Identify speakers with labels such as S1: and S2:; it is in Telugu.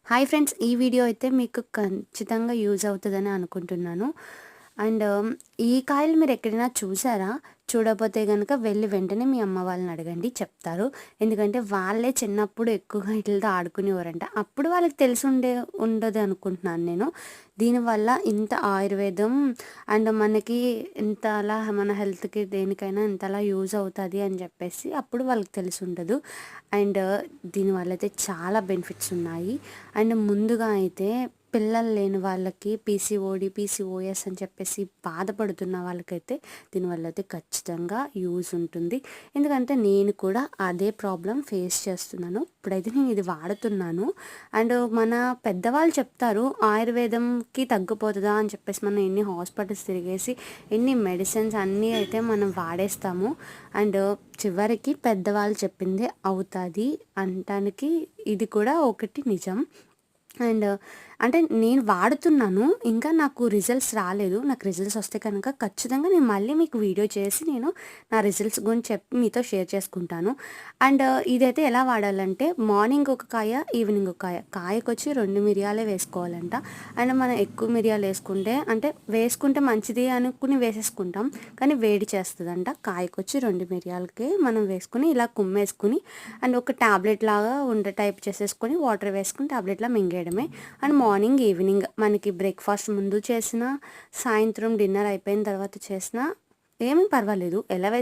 S1: హాయ్ ఫ్రెండ్స్, ఈ వీడియో అయితే మీకు ఖచ్చితంగా యూజ్ అవుతుందని అనుకుంటున్నాను. అండ్ ఈ కాయలు మీరు ఎక్కడైనా చూసారా? చూడకపోతే గనుక వెళ్ళి వెంటనే మీ అమ్మ వాళ్ళని అడగండి, చెప్తారు. ఎందుకంటే వాళ్ళే చిన్నప్పుడు ఎక్కువగా వీటిలతో ఆడుకునేవారంట. అప్పుడు వాళ్ళకి ఉండదు అనుకుంటున్నాను నేను. దీనివల్ల ఇంత ఆయుర్వేదం అండ్ మనకి ఇంతలా మన హెల్త్‌కి దేనికైనా ఇంతలా యూజ్ అవుతది అని చెప్పేసి అప్పుడు వాళ్ళకి తెలిసుండదు. అండ్ దీనివల్ల అయితే చాలా బెనిఫిట్స్ ఉన్నాయి. అండ్ ముందుగా అయితే పిల్లలు లేని వాళ్ళకి పీసీఓఎస్ అని చెప్పేసి బాధపడుతున్న వాళ్ళకైతే దీనివల్ల అయితే ఖచ్చితంగా యూజ్ ఉంటుంది. ఎందుకంటే నేను కూడా అదే ప్రాబ్లం ఫేస్ చేస్తున్నాను. ఇప్పుడైతే నేను ఇది వాడుతున్నాను. అండ్ మన పెద్దవాళ్ళు చెప్తారు ఆయుర్వేదంకి తగ్గిపోతుందా అని చెప్పేసి మనం ఎన్ని హాస్పిటల్స్ తిరిగేసి ఎన్ని మెడిసిన్స్ అన్నీ అయితే మనం వాడేస్తాము. అండ్ చివరికి పెద్దవాళ్ళు చెప్పింది అవుతుంది అనటానికి ఇది కూడా ఒకటి నిజం. అండ్ అంటే నేను వాడుతున్నాను. ఇంకా నాకు రిజల్ట్స్ రాలేదు. నాకు రిజల్ట్స్ వస్తే కనుక ఖచ్చితంగా నేను మళ్ళీ మీకు వీడియో చేసి నేను నా రిజల్ట్స్ గురించి చెప్పి మీతో షేర్ చేసుకుంటాను. అండ్ ఇదైతే ఎలా వాడాలంటే మార్నింగ్ ఒక కాయ, ఈవినింగ్ ఒక కాయ. కాయకొచ్చి 2 మిరియాలే వేసుకోవాలంట. అండ్ మనం ఎక్కువ మిరియాలు వేసుకుంటే మంచిది అనుకుని వేసేసుకుంటాం. కానీ వేడి చేస్తుందంట. కాయకొచ్చి 2 మిరియాలకే మనం వేసుకుని ఇలా కుమ్మేసుకుని అండ్ ఒక టాబ్లెట్ లాగా టైప్ చేసేసుకొని వాటర్ వేసుకుని టాబ్లెట్లా మింగేయడమే. అండ్ మార్నింగ్ ఈవినింగ్ మనకి బ్రేక్ఫాస్ట్ ముందు చేసిన, సాయంత్రం డిన్నర్ అయిపోయిన తర్వాత చేసిన ఏమీ పర్వాలేదు. ఎలా